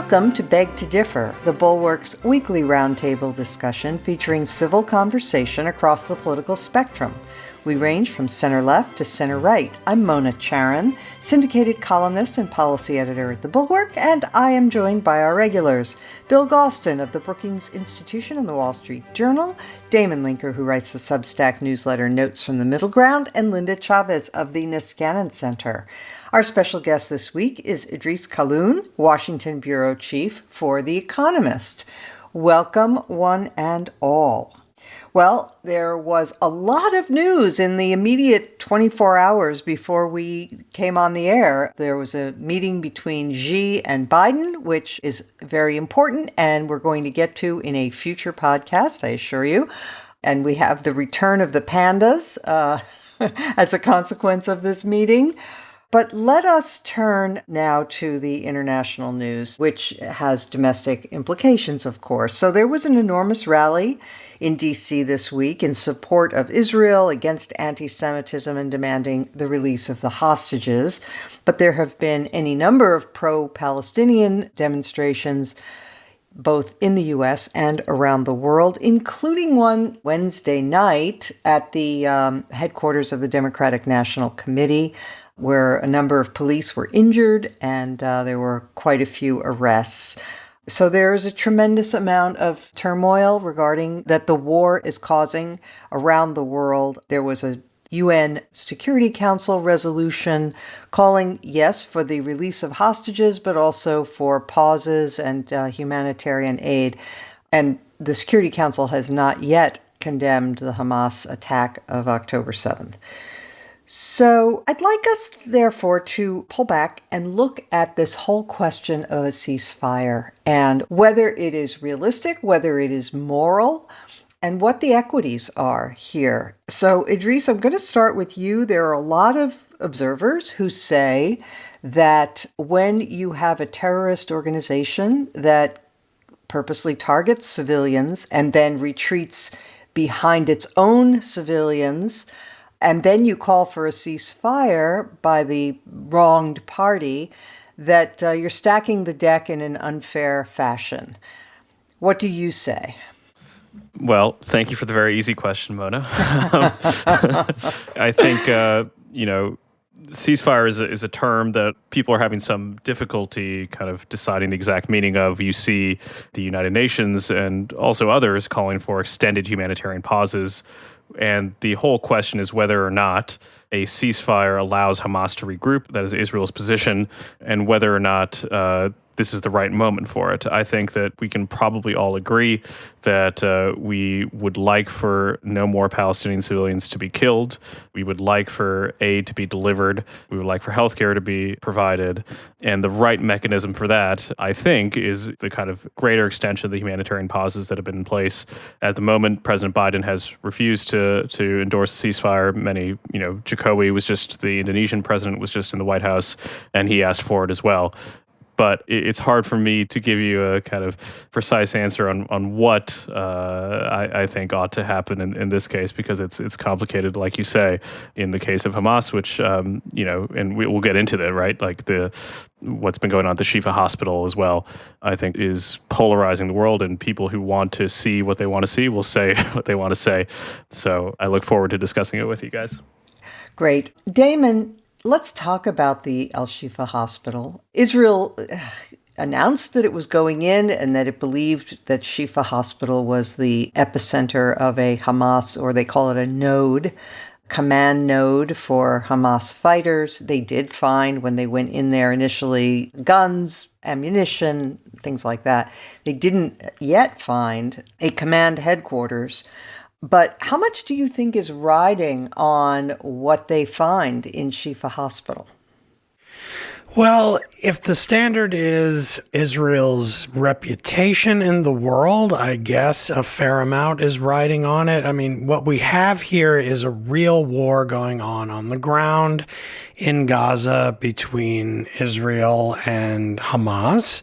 Welcome to Beg to Differ, the Bulwark's weekly roundtable discussion featuring civil conversation across the political spectrum. We range from center-left to center-right. I'm Mona Charen, syndicated columnist and policy editor at The Bulwark, and I am joined by our regulars, Bill Galston of the Brookings Institution and the Wall Street Journal, Damon Linker, who writes the Substack newsletter Notes from the Middle Ground, and Linda Chavez of the Niskanen Center. Our special guest this week is Idrees Kahloon, Washington Bureau Chief for The Economist. Welcome, one and all. Well, there was a lot of news in the immediate 24 hours before we came on the air. There was a meeting between Xi and Biden, which is very important, and we're going to get to in a future podcast, I assure you. And we have the return of the pandas as a consequence of this meeting. But let us turn now to the international news, which has domestic implications, of course. So there was an enormous rally in D.C. this week in support of Israel, against anti-Semitism, and demanding the release of the hostages. But there have been any number of pro-Palestinian demonstrations both in the U.S. and around the world, including one Wednesday night at the headquarters of the Democratic National Committee, where a number of police were injured and there were quite a few arrests. So there is a tremendous amount of turmoil regarding that the war is causing around the world. There was a UN Security Council resolution calling, yes, for the release of hostages, but also for pauses and humanitarian aid. And the Security Council has not yet condemned the Hamas attack of October 7th. So I'd like us, therefore, to pull back and look at this whole question of a ceasefire and whether it is realistic, whether it is moral, and what the equities are here. So, Idrees, I'm going to start with you. There are a lot of observers who say that when you have a terrorist organization that purposely targets civilians and then retreats behind its own civilians, and then you call for a ceasefire by the wronged party, that you're stacking the deck in an unfair fashion. What do you say? Well, thank you for the very easy question, Mona. I think, ceasefire is a term that people are having some difficulty kind of deciding the exact meaning of. You see the United Nations and also others calling for extended humanitarian pauses. And the whole question is whether or not a ceasefire allows Hamas to regroup. That is Israel's position, and whether or not this is the right moment for it. I think that we can probably all agree that we would like for no more Palestinian civilians to be killed. We would like for aid to be delivered. We would like for healthcare to be provided. And the right mechanism for that, I think, is the kind of greater extension of the humanitarian pauses that have been in place. At the moment, President Biden has refused to endorse a ceasefire. Jokowi was just, the Indonesian president was just in the White House, and he asked for it as well. But it's hard for me to give you a kind of precise answer on what I think ought to happen in this case, because it's complicated, like you say, in the case of Hamas, which, and we'll get into that, right? Like what's been going on at the Shifa hospital as well, I think is polarizing the world, and people who want to see what they want to see will say what they want to say. So I look forward to discussing it with you guys. Great. Damon, let's talk about the Al-Shifa hospital. Israel announced that it was going in and that it believed that Shifa hospital was the epicenter of a Hamas, or they call it a node, command node for Hamas fighters. They did find, when they went in there initially, guns, ammunition, things like that. They didn't yet find a command headquarters. But how much do you think is riding on what they find in Shifa Hospital? Well, if the standard is Israel's reputation in the world, I guess a fair amount is riding on it. I mean, what we have here is a real war going on the ground in Gaza between Israel and Hamas.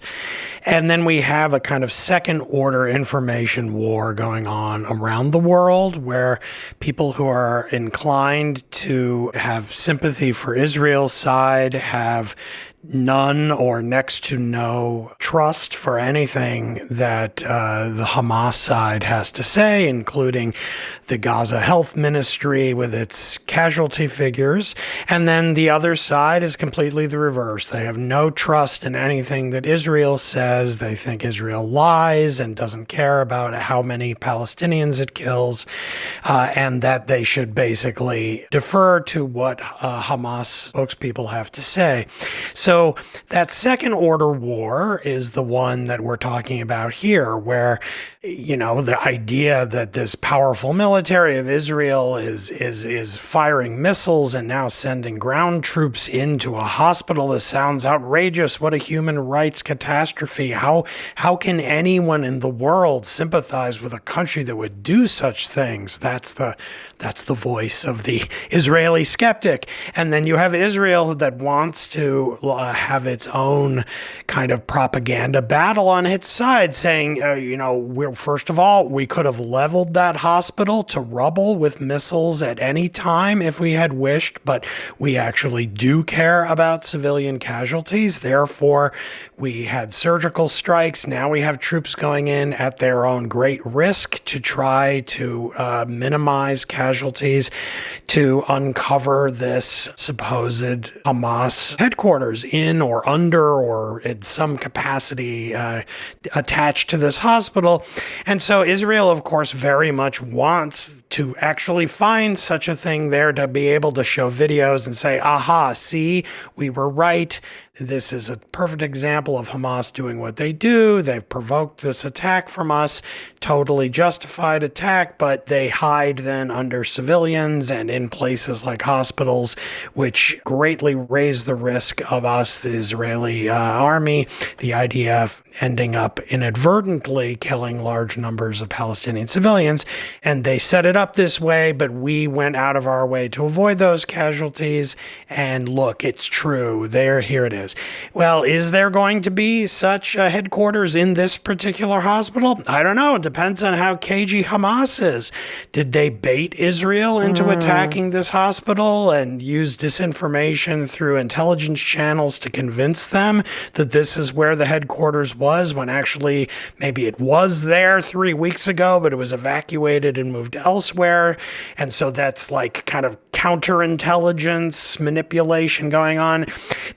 And then we have a kind of second order information war going on around the world, where people who are inclined to have sympathy for Israel's side have none or next to no trust for anything that the Hamas side has to say, including the Gaza Health Ministry with its casualty figures. And then the other side is completely the reverse. They have no trust in anything that Israel says. They think Israel lies and doesn't care about how many Palestinians it kills, and that they should basically defer to what Hamas spokespeople have to say. So that second order war is the one that we're talking about here, where, the idea that this powerful military of Israel is firing missiles and now sending ground troops into a hospital. This sounds outrageous. What a human rights catastrophe. How can anyone in the world sympathize with a country that would do such things? That's the voice of the Israeli skeptic. And then you have Israel that wants to have its own kind of propaganda battle on its side, saying, first of all, we could have leveled that hospital to rubble with missiles at any time if we had wished, but we actually do care about civilian casualties. Therefore, we had surgical strikes. Now we have troops going in at their own great risk to try to minimize casualties, to uncover this supposed Hamas headquarters in or under or in some capacity attached to this hospital. And so Israel, of course, very much wants to actually find such a thing there, to be able to show videos and say, aha, see, we were right. This is a perfect example of Hamas doing what they do. They've provoked this attack from us, totally justified attack, but they hide then under civilians and in places like hospitals, which greatly raise the risk of us, the Israeli army, the IDF, ending up inadvertently killing large numbers of Palestinian civilians. And they set it up this way, but we went out of our way to avoid those casualties. And look, it's true. Here it is. Well, is there going to be such a headquarters in this particular hospital? I don't know. It depends on how cagey Hamas is. Did they bait Israel into attacking this hospital and use disinformation through intelligence channels to convince them that this is where the headquarters was, when actually maybe it was there 3 weeks ago, but it was evacuated and moved elsewhere? And so that's like kind of counterintelligence manipulation going on.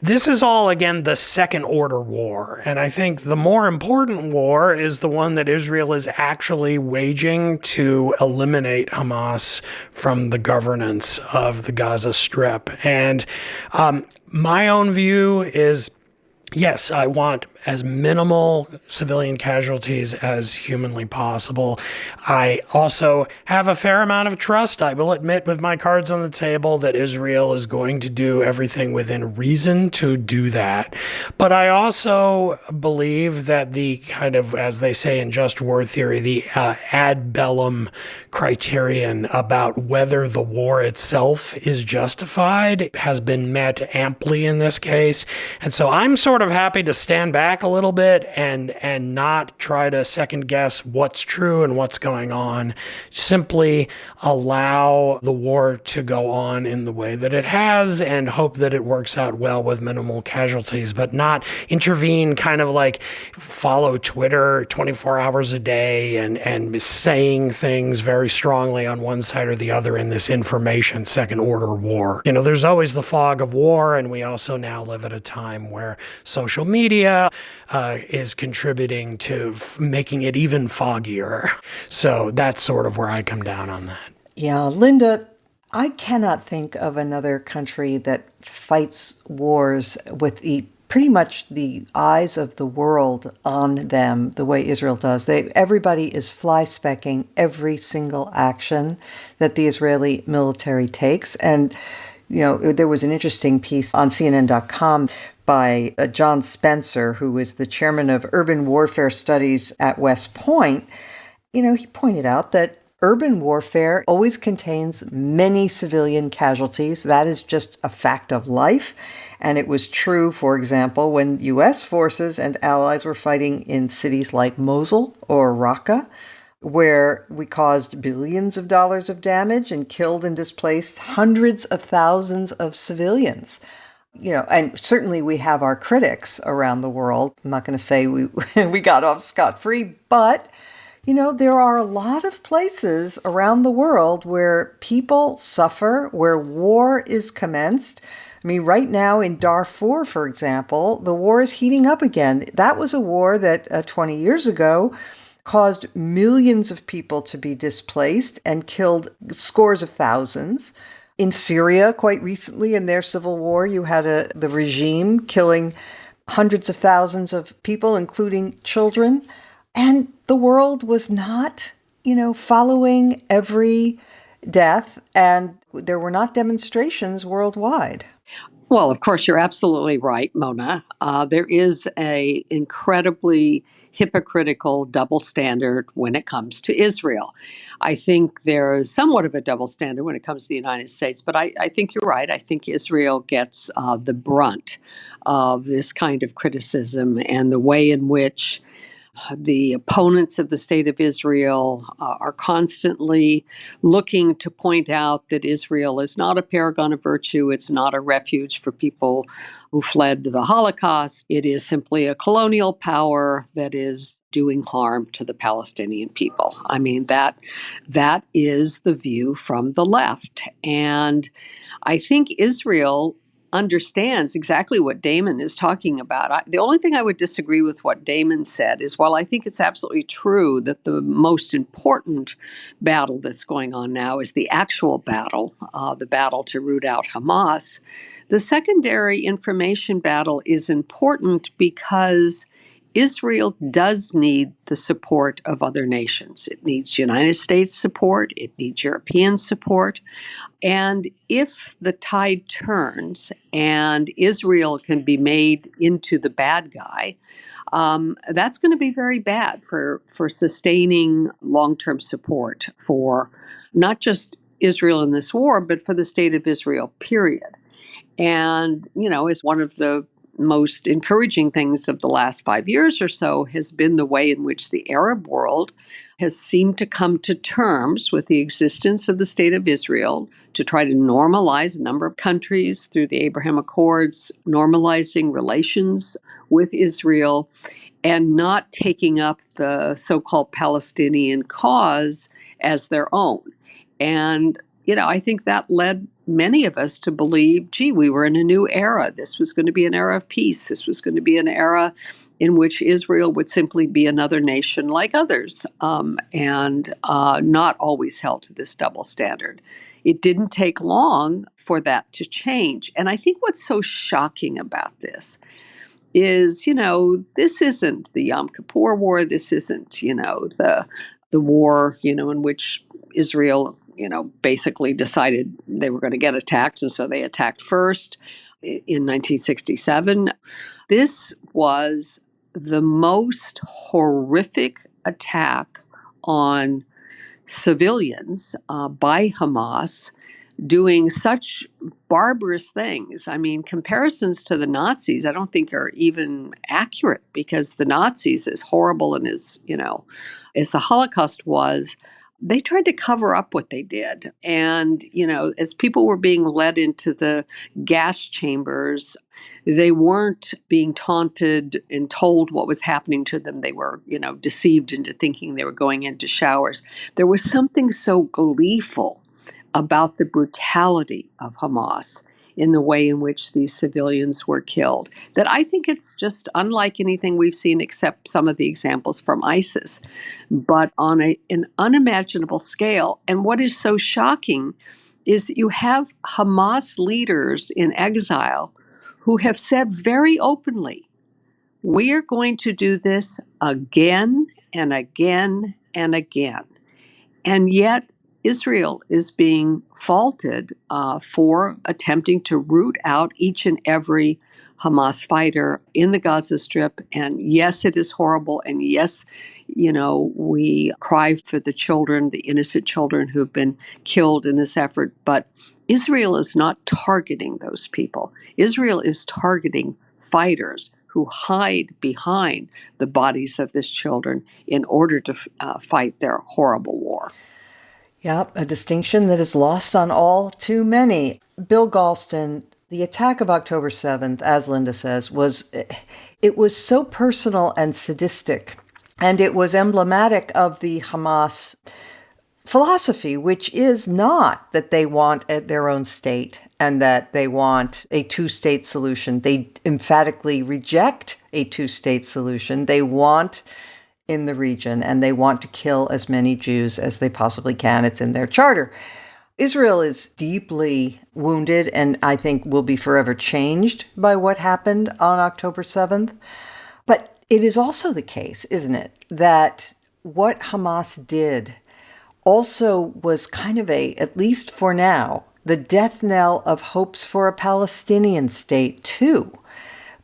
This is all, again, the second order war. And I think the more important war is the one that Israel is actually waging to eliminate Hamas from the governance of the Gaza Strip. And my own view is, yes, I want as minimal civilian casualties as humanly possible. I also have a fair amount of trust, I will admit, with my cards on the table, that Israel is going to do everything within reason to do that. But I also believe that the kind of, as they say in just war theory, the ad bellum criterion about whether the war itself is justified has been met amply in this case. And so I'm sort of happy to stand back a little bit and not try to second guess what's true and what's going on. Simply allow the war to go on in the way that it has and hope that it works out well with minimal casualties, but not intervene, kind of like follow Twitter 24 hours a day and saying things very strongly on one side or the other in this information second order war. There's always the fog of war, and we also now live at a time where social media is contributing to making it even foggier. So that's sort of where I come down on that. Yeah, Linda, I cannot think of another country that fights wars with pretty much the eyes of the world on them the way Israel does. Everybody is fly-specking every single action that the Israeli military takes. And, there was an interesting piece on CNN.com by John Spencer, who is the chairman of Urban Warfare Studies at West Point. He pointed out that urban warfare always contains many civilian casualties. That is just a fact of life. And it was true, for example, when U.S. forces and allies were fighting in cities like Mosul or Raqqa, where we caused billions of dollars of damage and killed and displaced hundreds of thousands of civilians. And certainly we have our critics around the world. I'm not going to say we got off scot-free, but there are a lot of places around the world where people suffer, where war is commenced. I mean, right now in Darfur, for example, the war is heating up again. That was a war that 20 years ago caused millions of people to be displaced and killed scores of thousands. In Syria, quite recently, in their civil war, you had the regime killing hundreds of thousands of people, including children. And the world was not, following every death, and there were not demonstrations worldwide. Well, of course, you're absolutely right, Mona. There is a incredibly hypocritical double standard when it comes to Israel. I think there's somewhat of a double standard when it comes to the United States, but I think you're right. I think Israel gets the brunt of this kind of criticism and the way in which the opponents of the state of Israel are constantly looking to point out that Israel is not a paragon of virtue. It's not a refuge for people who fled the Holocaust. It is simply a colonial power that is doing harm to the Palestinian people. I mean, that is the view from the left. And I think Israel understands exactly what Damon is talking about. The only thing I would disagree with what Damon said is, while I think it's absolutely true that the most important battle that's going on now is the actual battle, the battle to root out Hamas, the secondary information battle is important because Israel does need the support of other nations. It needs United States support. It needs European support. And if the tide turns and Israel can be made into the bad guy, that's going to be very bad for sustaining long-term support for not just Israel in this war, but for the state of Israel, period. And, is one of the most encouraging things of the last 5 years or so has been the way in which the Arab world has seemed to come to terms with the existence of the state of Israel, to try to normalize a number of countries through the Abraham Accords, normalizing relations with Israel, and not taking up the so-called Palestinian cause as their own. And I think that led many of us to believe, gee, we were in a new era. This was going to be an era of peace. This was going to be an era in which Israel would simply be another nation like others, and not always held to this double standard. It didn't take long for that to change. And I think what's so shocking about this is, this isn't the Yom Kippur War. This isn't, the war, in which Israel, basically decided they were going to get attacked, and so they attacked first in 1967. This was the most horrific attack on civilians by Hamas, doing such barbarous things. I mean, comparisons to the Nazis, I don't think are even accurate, because the Nazis, as horrible and as the Holocaust was, they tried to cover up what they did. And, as people were being led into the gas chambers, they weren't being taunted and told what was happening to them. They were, deceived into thinking they were going into showers. There was something so gleeful about the brutality of Hamas in the way in which these civilians were killed, that I think it's just unlike anything we've seen, except some of the examples from ISIS, but on an unimaginable scale. And what is so shocking is that you have Hamas leaders in exile who have said very openly, we are going to do this again and again and again. And yet, Israel is being faulted for attempting to root out each and every Hamas fighter in the Gaza Strip. And yes, it is horrible. And yes, we cry for the children, the innocent children who have been killed in this effort. But Israel is not targeting those people. Israel is targeting fighters who hide behind the bodies of these children in order to fight their horrible war. Yep, a distinction that is lost on all too many. Bill Galston, The attack of October 7th, as Linda says, it was so personal and sadistic, and it was emblematic of the Hamas philosophy, which is not that they want their own state and that they want a two-state solution. They emphatically reject a two-state solution. They want in the region, and they want to kill as many Jews as they possibly can. It's in their charter. Israel is deeply wounded and I think will be forever changed by what happened on October 7th. But it is also the case, isn't it, that what Hamas did also was kind of at least for now, the death knell of hopes for a Palestinian state too.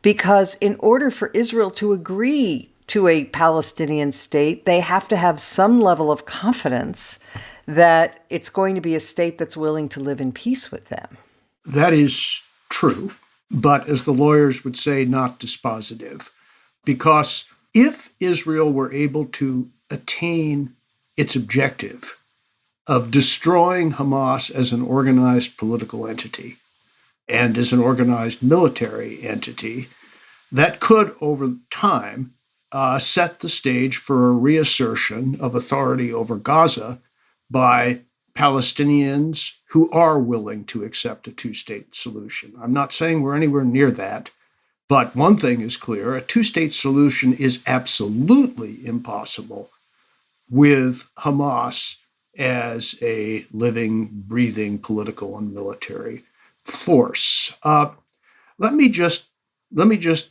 Because in order for Israel to agree to a Palestinian state, they have to have some level of confidence that it's going to be a state that's willing to live in peace with them. That is true, but as the lawyers would say, not dispositive. Because if Israel were able to attain its objective of destroying Hamas as an organized political entity and as an organized military entity, that could, over time, set the stage for a reassertion of authority over Gaza by Palestinians who are willing to accept a two-state solution. I'm not saying we're anywhere near that, but one thing is clear: a two-state solution is absolutely impossible with Hamas as a living, breathing political and military force. Let me just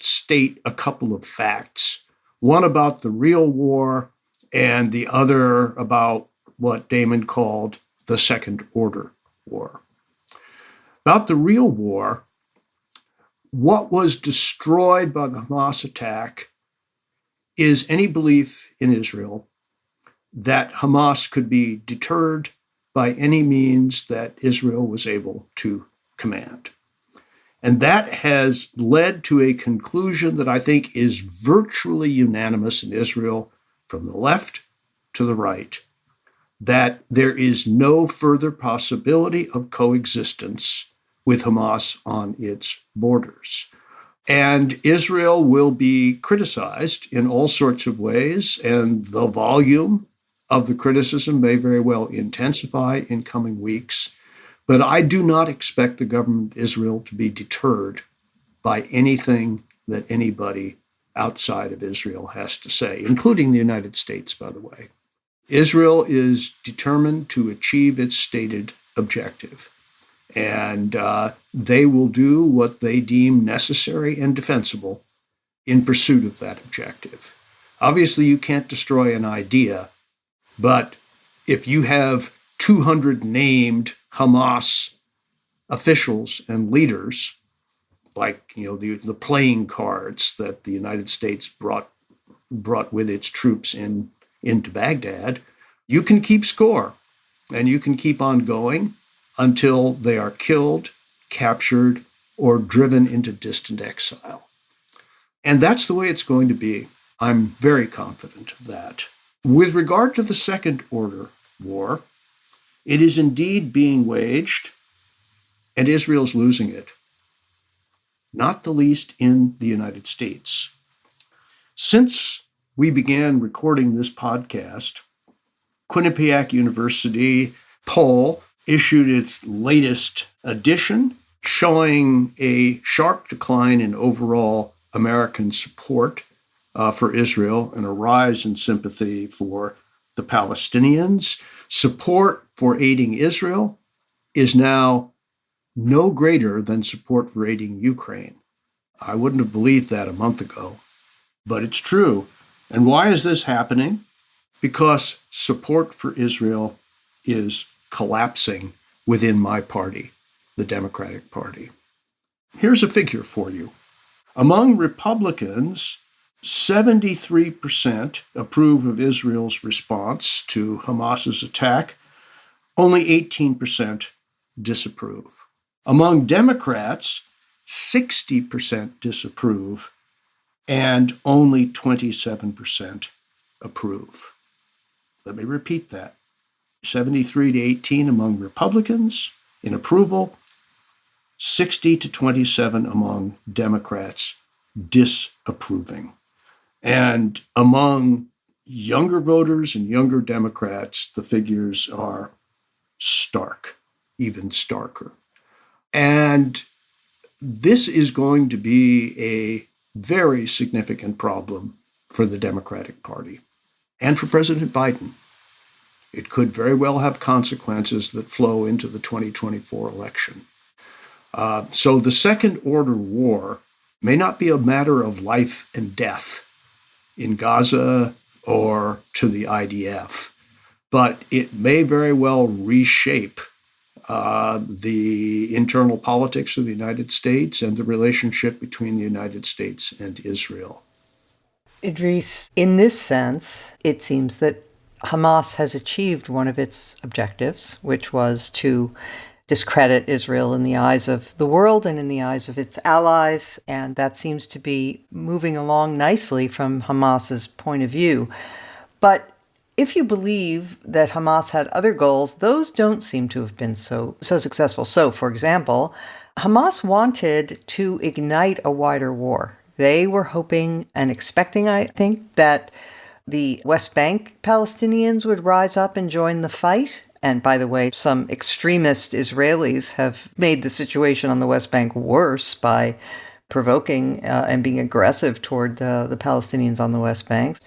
state a couple of facts. One about the real war and the other about what Damon called the Second Order War. About the real war, what was destroyed by the Hamas attack is any belief in Israel that Hamas could be deterred by any means that Israel was able to command. And that has led to a conclusion that I think is virtually unanimous in Israel, from the left to the right, that there is no further possibility of coexistence with Hamas on its borders. And Israel will be criticized in all sorts of ways, and the volume of the criticism may very well intensify in coming weeks. But I do not expect the government of Israel to be deterred by anything that anybody outside of Israel has to say, including the United States, by the way. Israel is determined to achieve its stated objective, and they will do what they deem necessary and defensible in pursuit of that objective. Obviously, you can't destroy an idea, but if you have 200 named Hamas officials and leaders, like the playing cards that the United States brought with its troops into Baghdad, you can keep score and you can keep on going until they are killed, captured, or driven into distant exile. And that's the way it's going to be. I'm very confident of that. With regard to the Second Order War, it is indeed being waged, and Israel's losing it, not the least in the United States. Since we began recording this podcast, Quinnipiac University poll issued its latest edition, showing a sharp decline in overall American support for Israel and a rise in sympathy for the Palestinians. Support for aiding Israel is now no greater than support for aiding Ukraine. I wouldn't have believed that a month ago, but it's true. And why is this happening? Because support for Israel is collapsing within my party, the Democratic Party. Here's a figure for you. Among Republicans, 73% approve of Israel's response to Hamas's attack. Only 18% disapprove. Among Democrats, 60% disapprove and only 27% approve. Let me repeat that. 73 to 18 among Republicans in approval, 60 to 27 among Democrats disapproving. And among younger voters and younger Democrats, the figures are stark, even starker. And this is going to be a very significant problem for the Democratic Party and for President Biden. It could very well have consequences that flow into the 2024 election. So the second order war may not be a matter of life and death in Gaza or to the IDF, but it may very well reshape the internal politics of the United States and the relationship between the United States and Israel. Idrees, in this sense, it seems that Hamas has achieved one of its objectives, which was to discredit Israel in the eyes of the world and in the eyes of its allies, and that seems to be moving along nicely from Hamas's point of view. But if you believe that Hamas had other goals, those don't seem to have been so successful. So, for example, Hamas wanted to ignite a wider war. They were hoping and expecting, I think, that the West Bank Palestinians would rise up and join the fight. And by the way, some extremist Israelis have made the situation on the West Bank worse by provoking and being aggressive toward the Palestinians on the West Bank.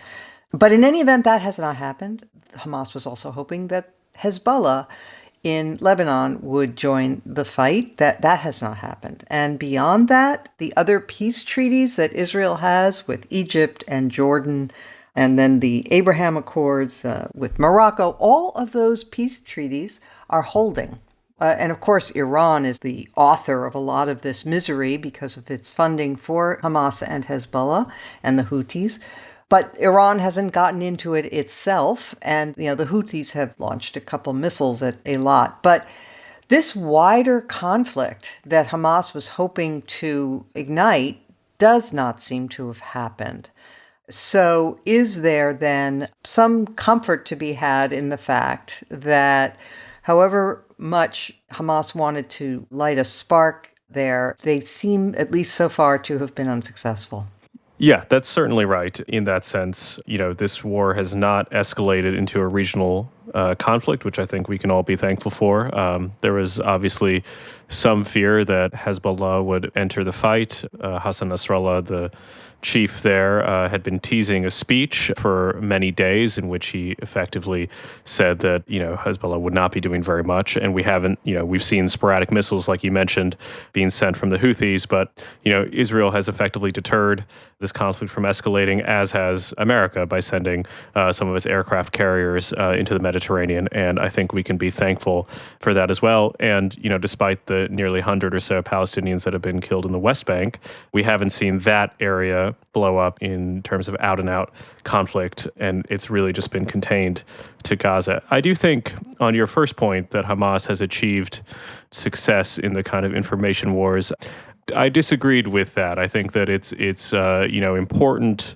But in any event, that has not happened. Hamas was also hoping that Hezbollah in Lebanon would join the fight. That has not happened. And beyond that, the other peace treaties that Israel has with Egypt and Jordan, and then the Abraham Accords with Morocco, all of those peace treaties are holding. And of course, Iran is the author of a lot of this misery because of its funding for Hamas and Hezbollah and the Houthis. But Iran hasn't gotten into it itself. And, the Houthis have launched a couple missiles at Eilat. But this wider conflict that Hamas was hoping to ignite does not seem to have happened. So is there then some comfort to be had in the fact that however much Hamas wanted to light a spark there, they seem, at least so far, to have been unsuccessful? Yeah, that's certainly right in that sense. This war has not escalated into a regional conflict, which I think we can all be thankful for. There was obviously some fear that Hezbollah would enter the fight. Hassan Nasrallah, the chief there, had been teasing a speech for many days in which he effectively said that, Hezbollah would not be doing very much. And we haven't, we've seen sporadic missiles, like you mentioned, being sent from the Houthis. But, Israel has effectively deterred this conflict from escalating, as has America, by sending some of its aircraft carriers into the Mediterranean. And I think we can be thankful for that as well. And, despite the nearly 100 or so Palestinians that have been killed in the West Bank, we haven't seen that area blow up in terms of out-and-out conflict, and it's really just been contained to Gaza. I do think, on your first point, that Hamas has achieved success in the kind of information wars. I disagreed with that. I think that it's important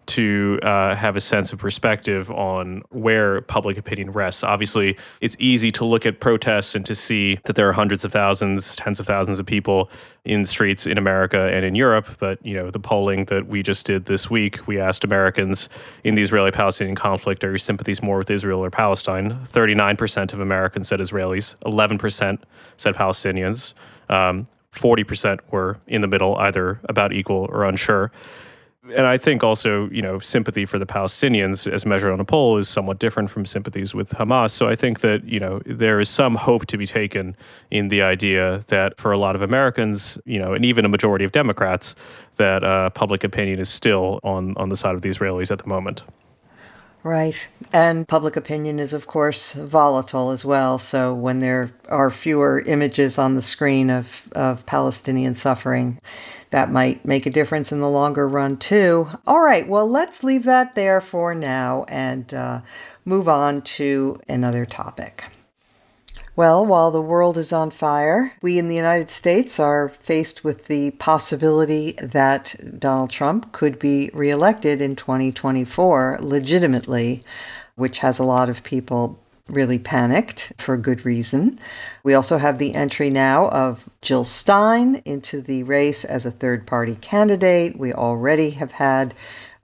to have a sense of perspective on where public opinion rests. Obviously, it's easy to look at protests and to see that there are hundreds of thousands, tens of thousands of people in the streets in America and in Europe. But, the polling that we just did this week, we asked Americans in the Israeli-Palestinian conflict, are your sympathies more with Israel or Palestine? 39% of Americans said Israelis, 11% said Palestinians, 40% were in the middle, either about equal or unsure. And I think also, sympathy for the Palestinians as measured on a poll is somewhat different from sympathies with Hamas. So I think that, there is some hope to be taken in the idea that for a lot of Americans, and even a majority of Democrats, that public opinion is still on the side of the Israelis at the moment. Right. And public opinion is, of course, volatile as well. So when there are fewer images on the screen of Palestinian suffering, that might make a difference in the longer run, too. All right. Well, let's leave that there for now and move on to another topic. Well, while the world is on fire, we in the United States are faced with the possibility that Donald Trump could be reelected in 2024 legitimately, which has a lot of people really panicked for good reason. We also have the entry now of Jill Stein into the race as a third-party candidate. We already have had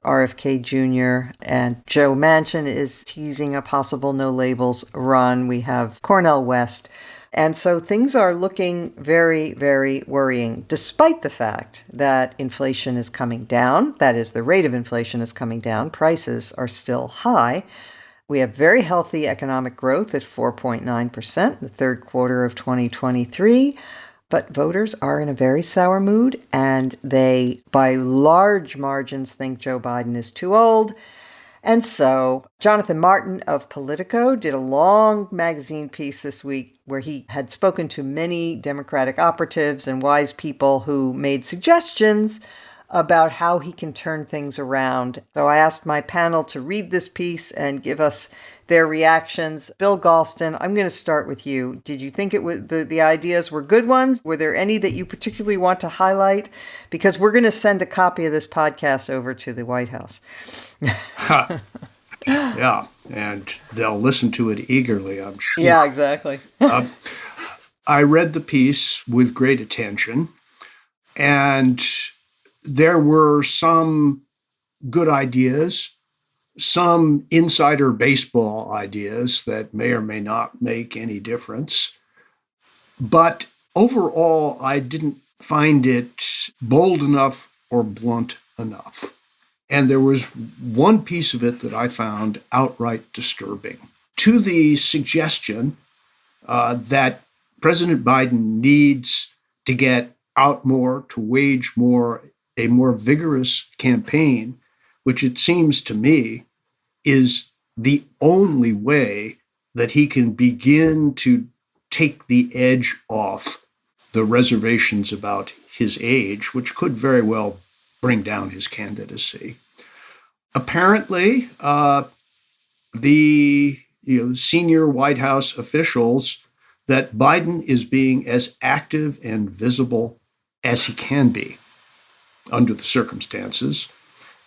RFK Jr. and Joe Manchin is teasing a possible no labels run. We have Cornel West. And so things are looking very, very worrying, despite the fact that inflation is coming down. That is, the rate of inflation is coming down. Prices are still high. We have very healthy economic growth at 4.9% in the third quarter of 2023. But voters are in a very sour mood, and they, by large margins, think Joe Biden is too old. And so Jonathan Martin of Politico did a long magazine piece this week where he had spoken to many Democratic operatives and wise people who made suggestions about how he can turn things around. So I asked my panel to read this piece and give us their reactions. Bill Galston, I'm going to start with you. Did you think it was the ideas were good ones? Were there any that you particularly want to highlight? Because we're going to send a copy of this podcast over to the White House. Yeah, and they'll listen to it eagerly, I'm sure. Yeah, exactly. I read the piece with great attention, and there were some good ideas, some insider baseball ideas that may or may not make any difference. But overall, I didn't find it bold enough or blunt enough. And there was one piece of it that I found outright disturbing. To the suggestion that President Biden needs to get out more, to wage more, a more vigorous campaign, which it seems to me is the only way that he can begin to take the edge off the reservations about his age, which could very well bring down his candidacy. Apparently, the senior White House officials that Biden is being as active and visible as he can be under the circumstances,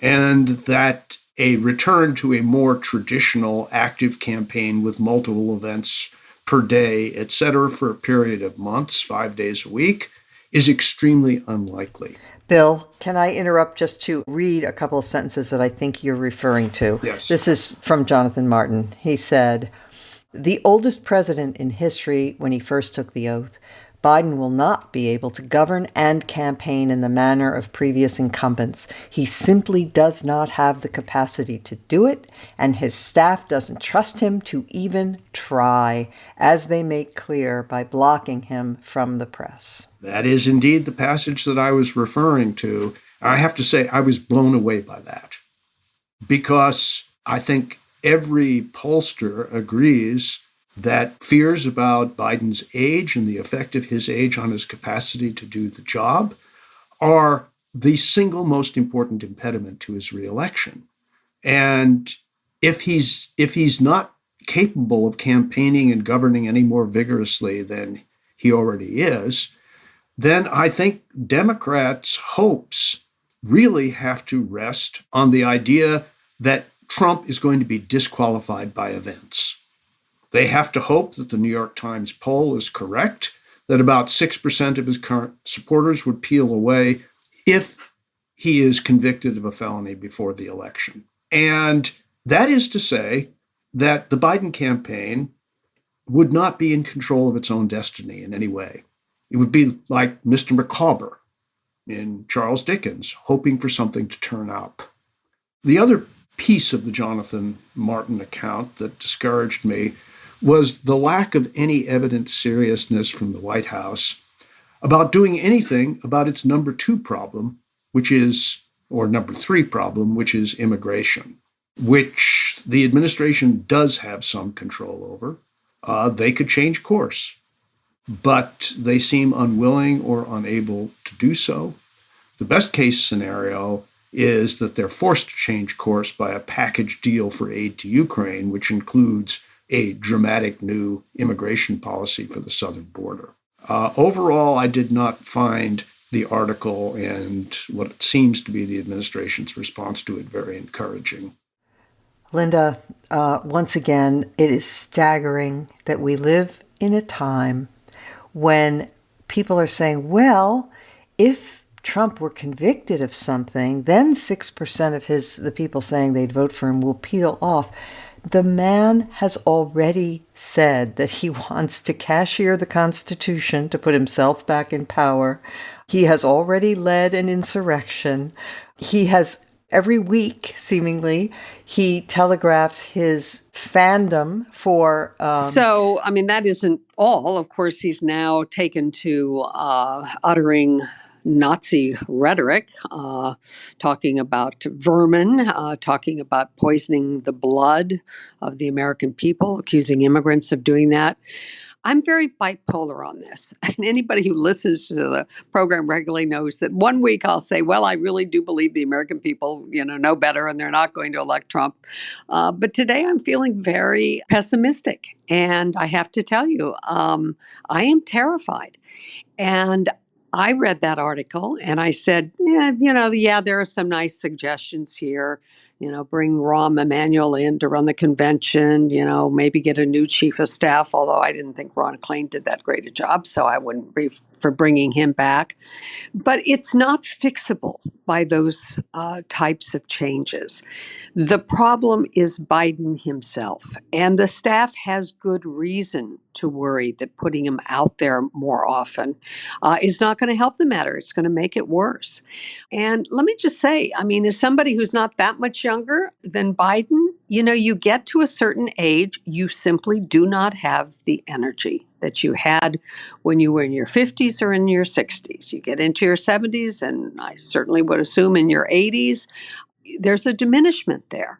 and that a return to a more traditional active campaign with multiple events per day, et cetera, for a period of months, 5 days a week, is extremely unlikely. Bill, can I interrupt just to read a couple of sentences that I think you're referring to? Yes. This is from Jonathan Martin. He said, "The oldest president in history when he first took the oath, Biden will not be able to govern and campaign in the manner of previous incumbents. He simply does not have the capacity to do it, and his staff doesn't trust him to even try, as they make clear by blocking him from the press." That is indeed the passage that I was referring to. I have to say I was blown away by that, because I think every pollster agrees that fears about Biden's age and the effect of his age on his capacity to do the job are the single most important impediment to his reelection. And if he's not capable of campaigning and governing any more vigorously than he already is, then I think Democrats' hopes really have to rest on the idea that Trump is going to be disqualified by events. They have to hope that the New York Times poll is correct, that about 6% of his current supporters would peel away if he is convicted of a felony before the election. And that is to say that the Biden campaign would not be in control of its own destiny in any way. It would be like Mr. Micawber in Charles Dickens, hoping for something to turn up. The other piece of the Jonathan Martin account that discouraged me was the lack of any evident seriousness from the White House about doing anything about its number 2 problem, or number 3 problem, which is immigration, which the administration does have some control over. They could change course, but they seem unwilling or unable to do so. The best case scenario is that they're forced to change course by a package deal for aid to Ukraine, which includes a dramatic new immigration policy for the southern border. Overall, I did not find the article and what seems to be the administration's response to it very encouraging. Linda, once again, it is staggering that we live in a time when people are saying, well, if Trump were convicted of something, then 6% of the people saying they'd vote for him will peel off. The man has already said that he wants to cashier the Constitution to put himself back in power. He has already led an insurrection. He has, every week, seemingly, he telegraphs his fandom for... So, I mean, that isn't all. Of course, he's now taken to uttering Nazi rhetoric, talking about vermin, talking about poisoning the blood of the American people, accusing immigrants of doing that. I'm very bipolar on this. And anybody who listens to the program regularly knows that one week I'll say, well, I really do believe the American people, know better and they're not going to elect Trump. But today I'm feeling very pessimistic. And I have to tell you, I am terrified. And I read that article and I said, there are some nice suggestions here. Bring Rahm Emanuel in to run the convention, maybe get a new chief of staff, although I didn't think Ron Klain did that great a job, so I wouldn't be for bringing him back. But it's not fixable by those types of changes. The problem is Biden himself, and the staff has good reason to worry that putting him out there more often is not going to help the matter. It's going to make it worse. And let me just say, as somebody who's not that much younger than Biden, you get to a certain age, you simply do not have the energy that you had when you were in your 50s or in your 60s. You get into your 70s, and I certainly would assume in your 80s, there's a diminishment there.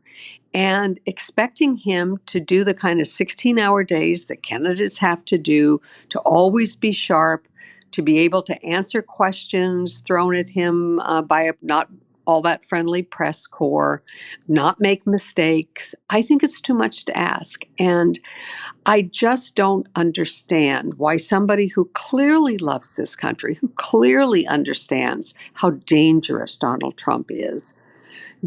And expecting him to do the kind of 16-hour days that candidates have to do, to always be sharp, to be able to answer questions thrown at him by a not all that friendly press corps, not make mistakes, I think it's too much to ask. And I just don't understand why somebody who clearly loves this country, who clearly understands how dangerous Donald Trump is,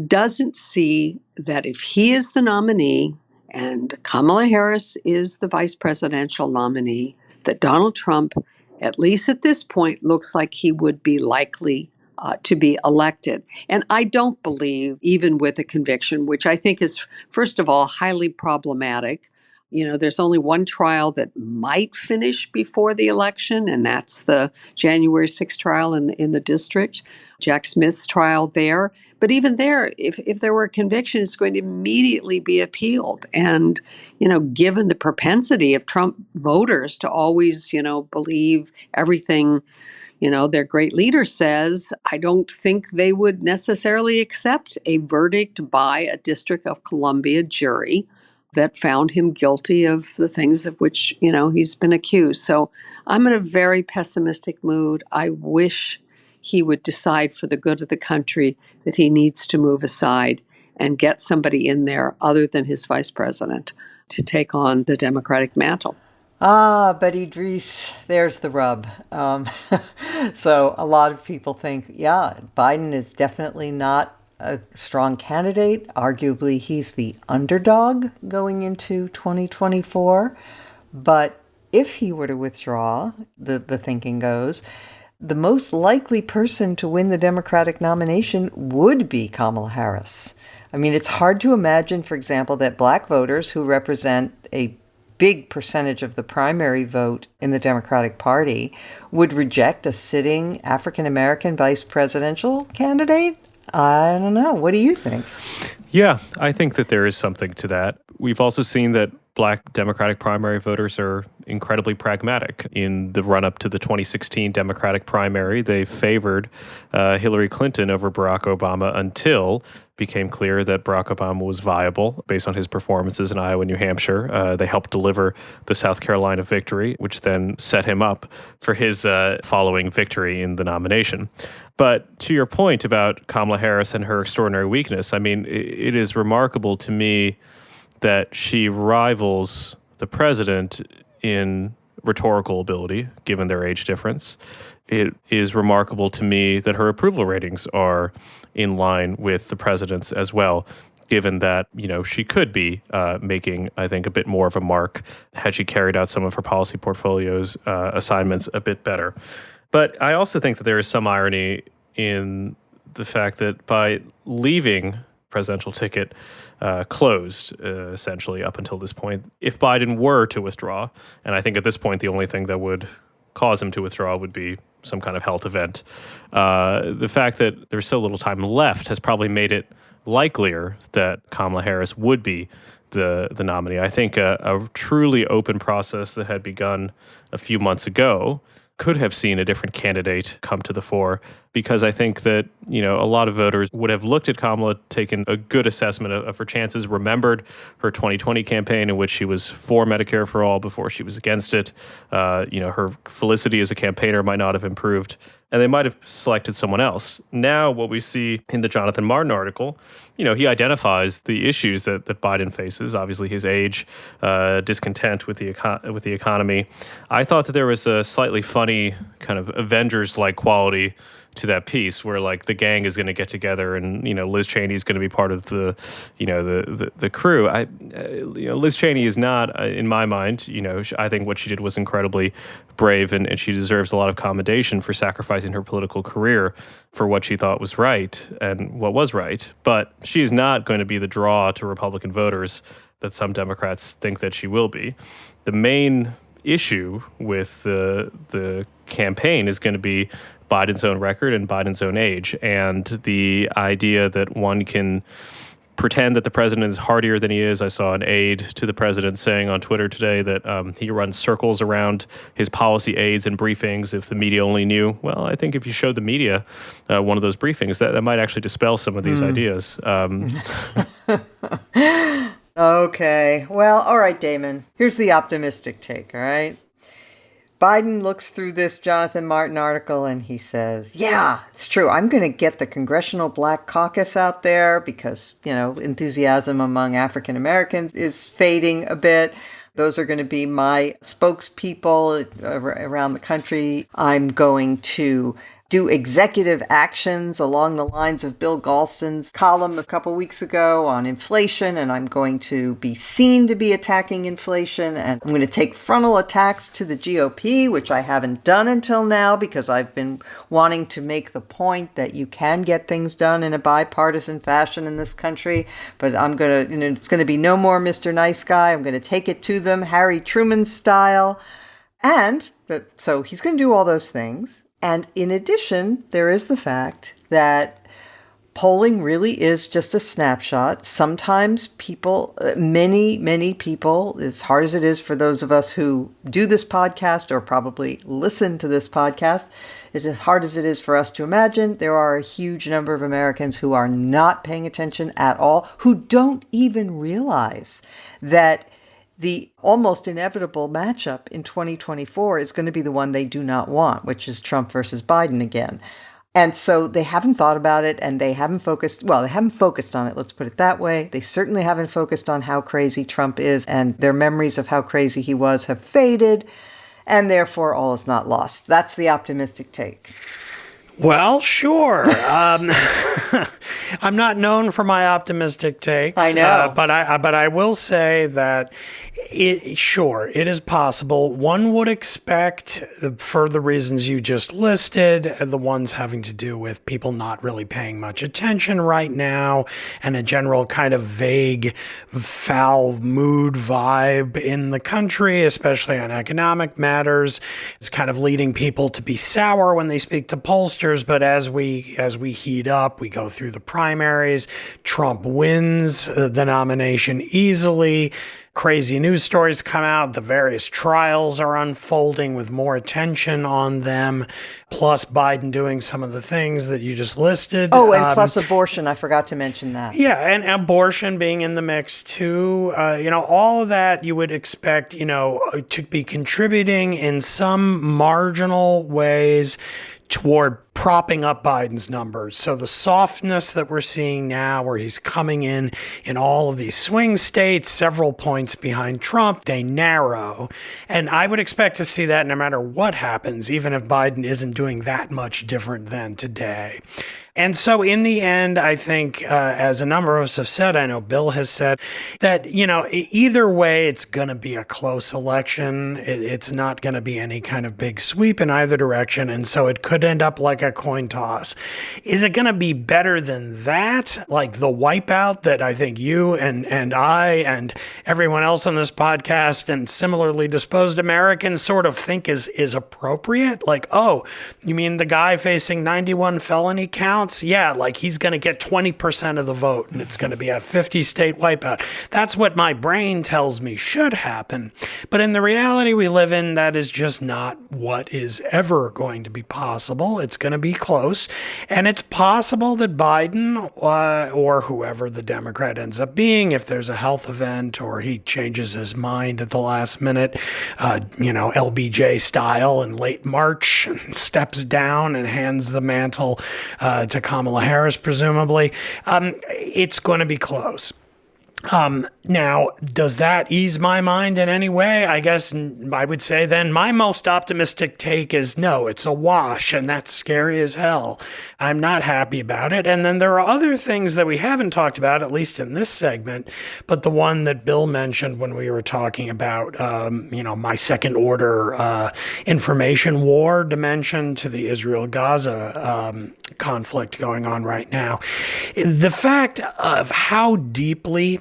doesn't see that if he is the nominee and Kamala Harris is the vice presidential nominee, that Donald Trump, at least at this point, looks like he would be likely to be elected. And I don't believe, even with a conviction, which I think is, first of all, highly problematic. There's only one trial that might finish before the election, and that's the January 6th trial in the district, Jack Smith's trial there. But even there, if there were a conviction, it's going to immediately be appealed. And, given the propensity of Trump voters to always, believe everything their great leader says, I don't think they would necessarily accept a verdict by a District of Columbia jury that found him guilty of the things of which, he's been accused. So I'm in a very pessimistic mood. I wish he would decide for the good of the country that he needs to move aside and get somebody in there other than his vice president to take on the Democratic mantle. But Idrees, there's the rub. So a lot of people think, Biden is definitely not a strong candidate. Arguably, he's the underdog going into 2024. But if he were to withdraw, the thinking goes, the most likely person to win the Democratic nomination would be Kamala Harris. It's hard to imagine, for example, that Black voters who represent a big percentage of the primary vote in the Democratic Party would reject a sitting African-American vice presidential candidate? I don't know. What do you think? Yeah, I think that there is something to that. We've also seen that Black Democratic primary voters are incredibly pragmatic. In the run-up to the 2016 Democratic primary, they favored Hillary Clinton over Barack Obama until it became clear that Barack Obama was viable based on his performances in Iowa and New Hampshire. They helped deliver the South Carolina victory, which then set him up for his following victory in the nomination. But to your point about Kamala Harris and her extraordinary weakness, it is remarkable to me that she rivals the president in rhetorical ability, given their age difference. It is remarkable to me that her approval ratings are in line with the president's as well, given that, she could be making, I think, a bit more of a mark had she carried out some of her policy portfolio's assignments a bit better. But I also think that there is some irony in the fact that by leaving presidential ticket closed, essentially, up until this point, if Biden were to withdraw, and I think at this point the only thing that would cause him to withdraw would be some kind of health event, the fact that there's so little time left has probably made it likelier that Kamala Harris would be the nominee. I think a truly open process that had begun a few months ago could have seen a different candidate come to the fore, because I think that, a lot of voters would have looked at Kamala, taken a good assessment of her chances, remembered her 2020 campaign in which she was for Medicare for all before she was against it. Her felicity as a campaigner might not have improved, and they might have selected someone else. Now, what we see in the Jonathan Martin article, he identifies the issues that Biden faces, obviously his age, discontent with the economy. I thought that there was a slightly funny kind of Avengers-like quality to that piece, where like the gang is going to get together, and Liz Cheney is going to be part of the crew. Liz Cheney is not, in my mind, I think what she did was incredibly brave, and she deserves a lot of commendation for sacrificing her political career for what she thought was right and what was right. But she is not going to be the draw to Republican voters that some Democrats think that she will be. The main issue with the campaign is going to be Biden's own record and Biden's own age, and the idea that one can pretend that the president is hardier than he is. I saw an aide to the president saying on Twitter today that he runs circles around his policy aides and briefings if the media only knew. Well, I think if you showed the media one of those briefings, that might actually dispel some of these ideas. Okay. Well, all right, Damon. Here's the optimistic take, all right? Biden looks through this Jonathan Martin article and he says, yeah, it's true. I'm going to get the Congressional Black Caucus out there because, enthusiasm among African Americans is fading a bit. Those are going to be my spokespeople around the country. I'm going to do executive actions along the lines of Bill Galston's column a couple weeks ago on inflation, and I'm going to be seen to be attacking inflation, and I'm going to take frontal attacks to the GOP, which I haven't done until now because I've been wanting to make the point that you can get things done in a bipartisan fashion in this country, but I'm going to, it's going to be no more Mr. Nice Guy. I'm going to take it to them, Harry Truman style. So he's going to do all those things. And in addition, there is the fact that polling really is just a snapshot. Sometimes people, many people, as hard as it is for those of us who do this podcast or probably listen to this podcast, as hard as it is for us to imagine, there are a huge number of Americans who are not paying attention at all, who don't even realize that the almost inevitable matchup in 2024 is going to be the one they do not want, which is Trump versus Biden again. And so they haven't thought about it, and they haven't focused on it, let's put it that way. They certainly haven't focused on how crazy Trump is, and their memories of how crazy he was have faded, and therefore all is not lost. That's the optimistic take. Well, sure. I'm not known for my optimistic takes. I know. But I will say that it is possible. One would expect, for the reasons you just listed, the ones having to do with people not really paying much attention right now, and a general kind of vague, foul mood vibe in the country, especially on economic matters. It's kind of leading people to be sour when they speak to pollsters. But as we heat up, we go through the primaries. Trump wins the nomination easily. Crazy news stories come out. The various trials are unfolding with more attention on them. Plus Biden doing some of the things that you just listed. Oh, and plus abortion. I forgot to mention that. Yeah, and abortion being in the mix too. All of that you would expect, to be contributing in some marginal ways toward propping up Biden's numbers. So the softness that we're seeing now, where he's coming in all of these swing states, several points behind Trump, they narrow. And I would expect to see that no matter what happens, even if Biden isn't doing that much different than today. And so in the end, I think, as a number of us have said, I know Bill has said, that, either way, it's going to be a close election. It's not going to be any kind of big sweep in either direction. And so it could end up like a coin toss. Is it going to be better than that? Like the wipeout that I think you and I and everyone else on this podcast and similarly disposed Americans sort of think is appropriate? Like, oh, you mean the guy facing 91 felony counts? Yeah, like he's going to get 20% of the vote and it's going to be a 50-state wipeout. That's what my brain tells me should happen. But in the reality we live in, that is just not what is ever going to be possible. It's going to be close. And it's possible that Biden or whoever the Democrat ends up being, if there's a health event or he changes his mind at the last minute, LBJ style in late March, steps down and hands the mantle to Kamala Harris, presumably, it's going to be close. Now, does that ease my mind in any way? I guess I would say then my most optimistic take is no, it's a wash, and that's scary as hell. I'm not happy about it. And then there are other things that we haven't talked about, at least in this segment, but the one that Bill mentioned when we were talking about, my second order information war dimension to the Israel-Gaza conflict going on right now. The fact of how deeply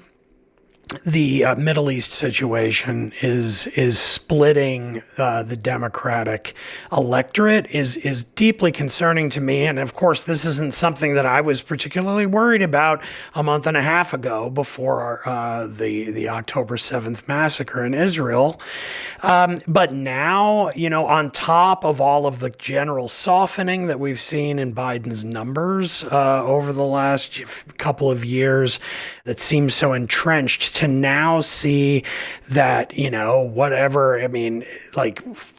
the Middle East situation is splitting the Democratic electorate is deeply concerning to me. And of course, this isn't something that I was particularly worried about a month and a half ago before the October 7th massacre in Israel. But now, on top of all of the general softening that we've seen in Biden's numbers over the last couple of years that seems so entrenched, to now see that, like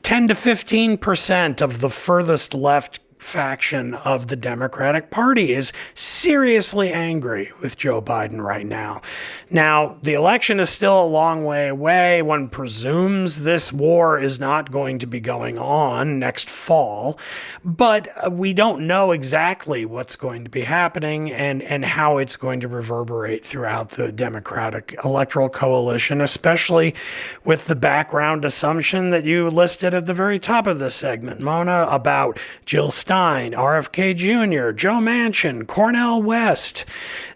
10 to 15% of the furthest left faction of the Democratic Party is seriously angry with Joe Biden right now. Now, the election is still a long way away. One presumes this war is not going to be going on next fall, but we don't know exactly what's going to be happening and how it's going to reverberate throughout the Democratic electoral coalition, especially with the background assumption that you listed at the very top of this segment, Mona, about Jill Stein, RFK Jr., Joe Manchin, Cornel West.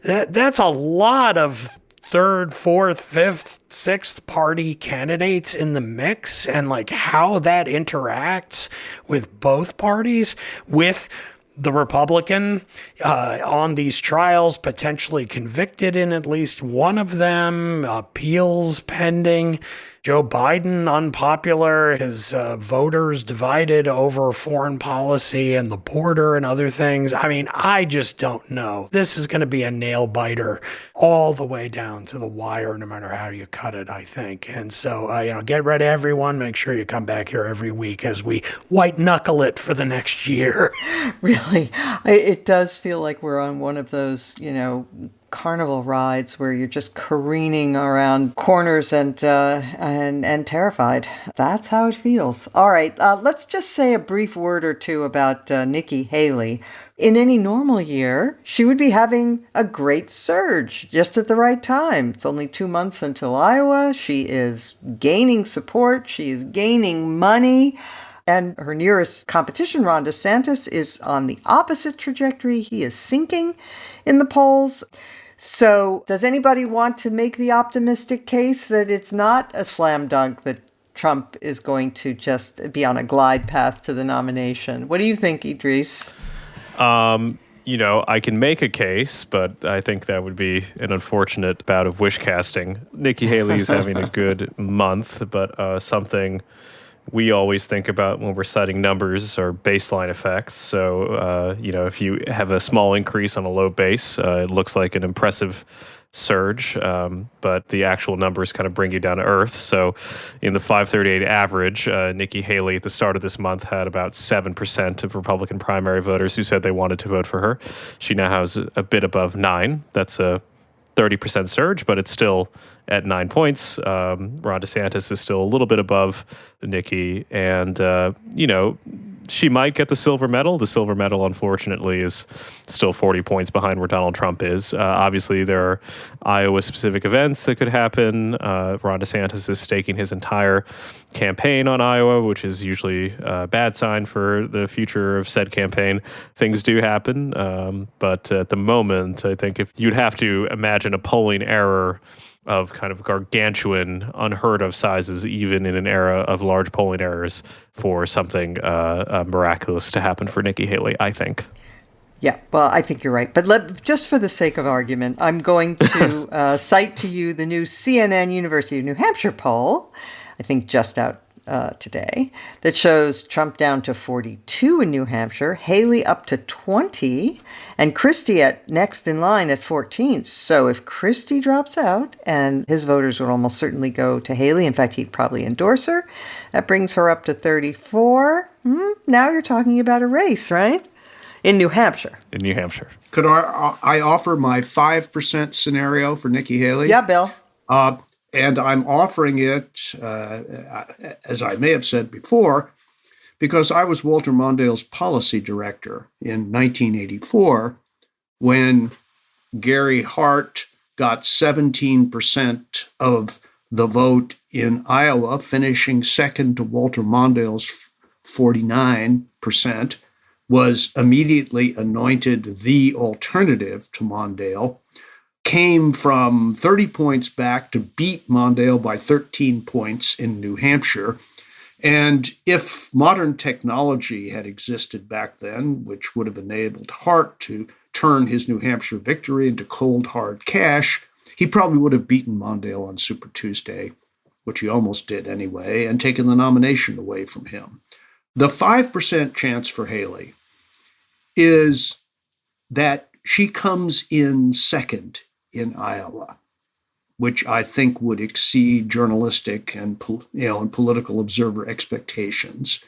That's a lot of third, fourth, fifth, sixth party candidates in the mix, and like how that interacts with both parties, with the Republican on these trials, potentially convicted in at least one of them, appeals pending. Joe Biden, unpopular, his voters divided over foreign policy and the border and other things. I mean, I just don't know. This is going to be a nail biter all the way down to the wire, no matter how you cut it, I think. And so, get ready, everyone. Make sure you come back here every week as we white knuckle it for the next year. Really, it does feel like we're on one of those, carnival rides where you're just careening around corners and terrified. That's how it feels. All right, let's just say a brief word or two about Nikki Haley. In any normal year, she would be having a great surge just at the right time. It's only 2 months until Iowa. She is gaining support. She is gaining money. And her nearest competition, Ron DeSantis, is on the opposite trajectory. He is sinking in the polls. So does anybody want to make the optimistic case that it's not a slam dunk that Trump is going to just be on a glide path to the nomination? What do you think, Idrees? I can make a case, but I think that would be an unfortunate bout of wish casting. Nikki Haley is having a good month, but something we always think about when we're citing numbers are baseline effects. So, if you have a small increase on a low base, it looks like an impressive surge, but the actual numbers kind of bring you down to earth. So in the 538 average, Nikki Haley at the start of this month had about 7% of Republican primary voters who said they wanted to vote for her. She now has a bit above 9. That's a 30% surge, but it's still at 9 points. Ron DeSantis is still a little bit above Nikki. And, she might get the silver medal. The silver medal, unfortunately, is still 40 points behind where Donald Trump is. Obviously, there are Iowa-specific events that could happen. Ron DeSantis is staking his entire campaign on Iowa, which is usually a bad sign for the future of said campaign. Things do happen, but at the moment, I think if you'd have to imagine a polling error of kind of gargantuan, unheard of sizes, even in an era of large polling errors, for something miraculous to happen for Nikki Haley, I think. Yeah, well, I think you're right. But just for the sake of argument, I'm going to cite to you the new CNN University of New Hampshire poll, I think just out today, that shows Trump down to 42 in New Hampshire, Haley up to 20, and Christie next in line at 14. So if Christie drops out, and his voters would almost certainly go to Haley, in fact, he'd probably endorse her, that brings her up to 34. Now you're talking about a race, right? In New Hampshire. In New Hampshire. Could I offer my 5% scenario for Nikki Haley? Yeah, Bill. And I'm offering it, as I may have said before, because I was Walter Mondale's policy director in 1984 when Gary Hart got 17% of the vote in Iowa, finishing second to Walter Mondale's 49%, was immediately anointed the alternative to Mondale, came from 30 points back to beat Mondale by 13 points in New Hampshire. And if modern technology had existed back then, which would have enabled Hart to turn his New Hampshire victory into cold, hard cash, he probably would have beaten Mondale on Super Tuesday, which he almost did anyway, and taken the nomination away from him. The 5% chance for Haley is that she comes in second in Iowa, which I think would exceed journalistic and political observer expectations,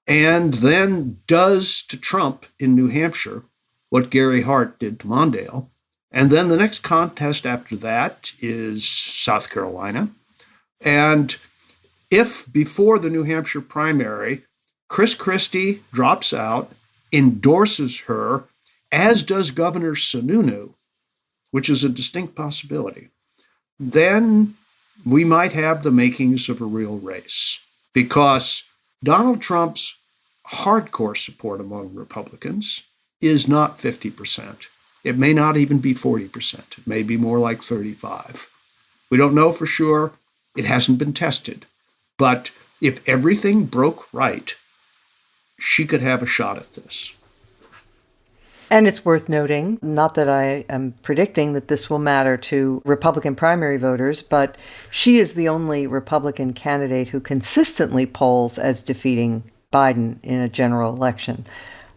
and then does to Trump in New Hampshire what Gary Hart did to Mondale. And then the next contest after that is South Carolina. And if before the New Hampshire primary, Chris Christie drops out, endorses her, as does Governor Sununu, which is a distinct possibility, then we might have the makings of a real race, because Donald Trump's hardcore support among Republicans is not 50%. It may not even be 40%. It may be more like 35%. We don't know for sure. It hasn't been tested. But if everything broke right, she could have a shot at this. And it's worth noting, not that I am predicting that this will matter to Republican primary voters, but she is the only Republican candidate who consistently polls as defeating Biden in a general election.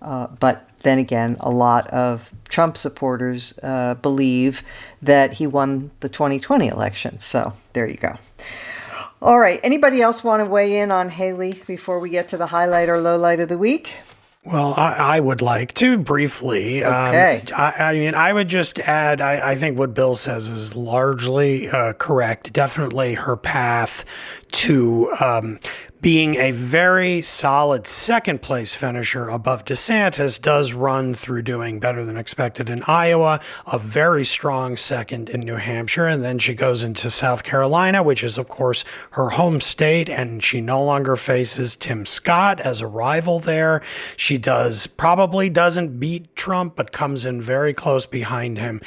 But then again, a lot of Trump supporters believe that he won the 2020 election. So there you go. All right. Anybody else want to weigh in on Haley before we get to the highlight or lowlight of the week? Well, I would like to briefly. Okay. I would just add, I think what Bill says is largely correct. Definitely her path to being a very solid second place finisher above DeSantis does run through doing better than expected in Iowa, a very strong second in New Hampshire, and then she goes into South Carolina, which is, of course, her home state, and she no longer faces Tim Scott as a rival there. She probably doesn't beat Trump, but comes in very close behind him.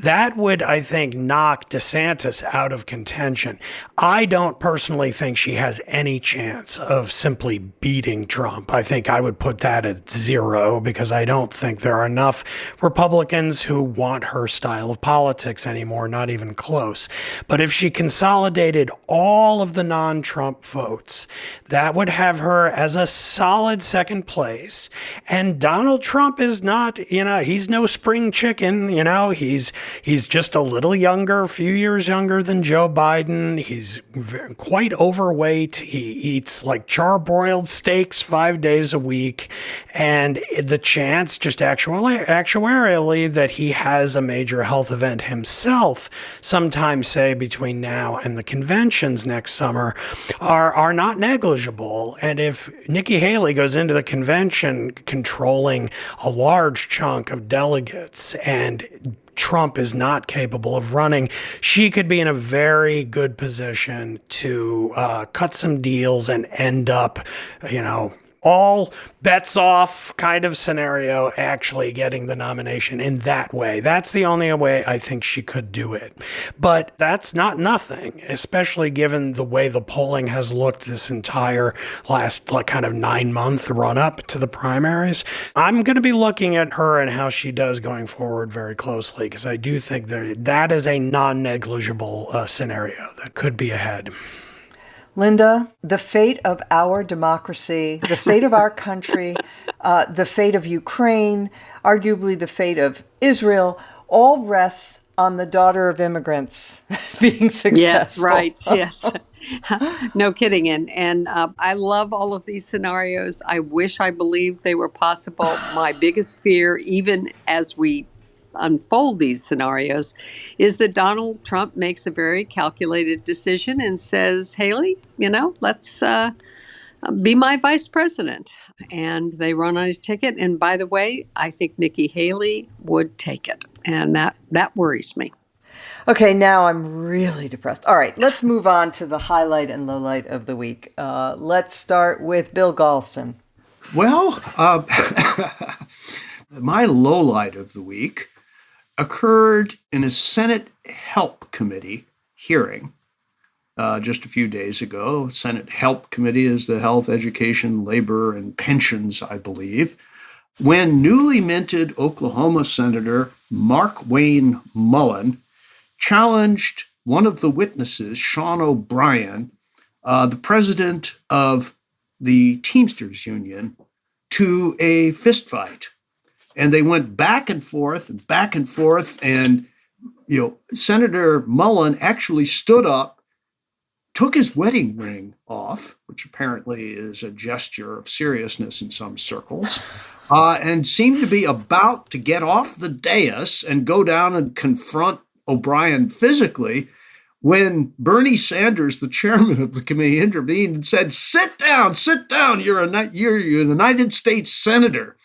That would, I think, knock DeSantis out of contention. I don't personally think she has any chance chance of simply beating Trump. I think I would put that at 0 because I don't think there are enough Republicans who want her style of politics anymore, not even close. But if she consolidated all of the non-Trump votes, that would have her as a solid second place. And Donald Trump is not, he's no spring chicken, he's just a little younger, a few years younger than Joe Biden. He's quite overweight. He eats like charbroiled steaks 5 days a week. And the chance, just actuarially, that he has a major health event himself sometime, say, between now and the conventions next summer are not negligible. And if Nikki Haley goes into the convention controlling a large chunk of delegates and Trump is not capable of running, she could be in a very good position to cut some deals and end up, all bets off kind of scenario, actually getting the nomination in that way. That's the only way I think she could do it. But that's not nothing, especially given the way the polling has looked this entire last kind of 9-month run up to the primaries. I'm going to be looking at her and how she does going forward very closely, because I do think that is a non-negligible scenario that could be ahead. Linda, the fate of our democracy, the fate of our country, the fate of Ukraine, arguably the fate of Israel, all rests on the daughter of immigrants being successful. Yes, right. Yes. No kidding. And I love all of these scenarios. I wish I believed they were possible. My biggest fear, even as we unfold these scenarios, is that Donald Trump makes a very calculated decision and says, Haley, let's be my vice president. And they run on his ticket. And by the way, I think Nikki Haley would take it. And that worries me. Okay, now I'm really depressed. All right, let's move on to the highlight and lowlight of the week. Let's start with Bill Galston. Well, my lowlight of the week occurred in a Senate Help Committee hearing just a few days ago. Senate Help Committee is the Health, Education, Labor, and Pensions, I believe, when newly minted Oklahoma Senator Mark Wayne Mullen challenged one of the witnesses, Sean O'Brien, the president of the Teamsters Union, to a fistfight. And they went back and forth and back and forth. And, Senator Mullen actually stood up, took his wedding ring off, which apparently is a gesture of seriousness in some circles, and seemed to be about to get off the dais and go down and confront O'Brien physically, when Bernie Sanders, the chairman of the committee, intervened and said, sit down, you're a United States senator.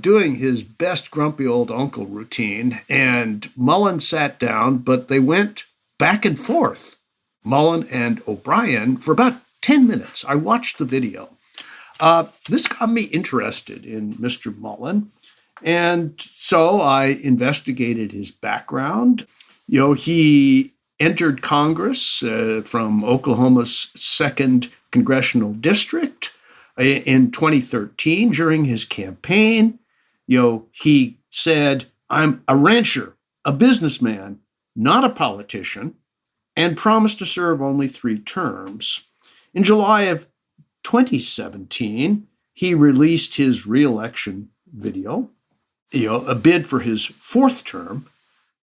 Doing his best grumpy old uncle routine. And Mullen sat down, but they went back and forth, Mullen and O'Brien, for about 10 minutes. I watched the video. This got me interested in Mr. Mullen. And so I investigated his background. He entered Congress from Oklahoma's 2nd Congressional District. In 2013, during his campaign, he said, I'm a rancher, a businessman, not a politician, and promised to serve only 3 terms. In July of 2017, he released his re-election video, a bid for his 4th term,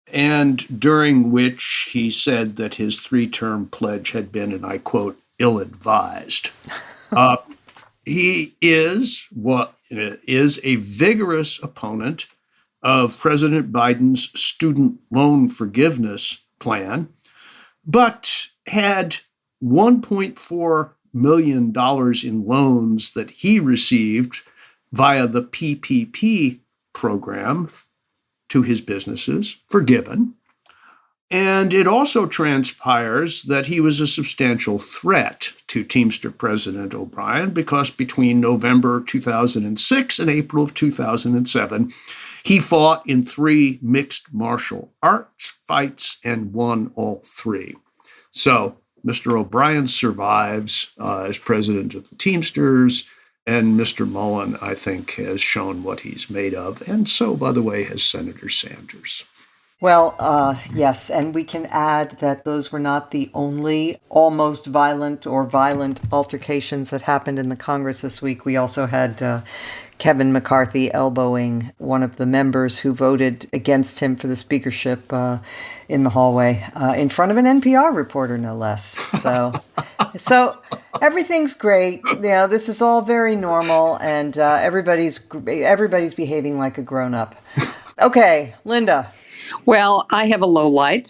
and during which he said that his 3-term pledge had been, and I quote, ill-advised. He is a vigorous opponent of President Biden's student loan forgiveness plan, but had $1.4 million in loans that he received via the PPP program to his businesses forgiven. And it also transpires that he was a substantial threat to Teamster President O'Brien because between November 2006 and April of 2007, he fought in 3 mixed martial arts fights and won all 3. So Mr. O'Brien survives as president of the Teamsters, and Mr. Mullen, I think, has shown what he's made of. And so, by the way, has Senator Sanders. Well, yes, and we can add that those were not the only almost violent or violent altercations that happened in the Congress this week. We also had Kevin McCarthy elbowing one of the members who voted against him for the speakership in the hallway in front of an NPR reporter, no less. So everything's great. This is all very normal, and everybody's behaving like a grown-up. Okay, Linda. Well, I have a low light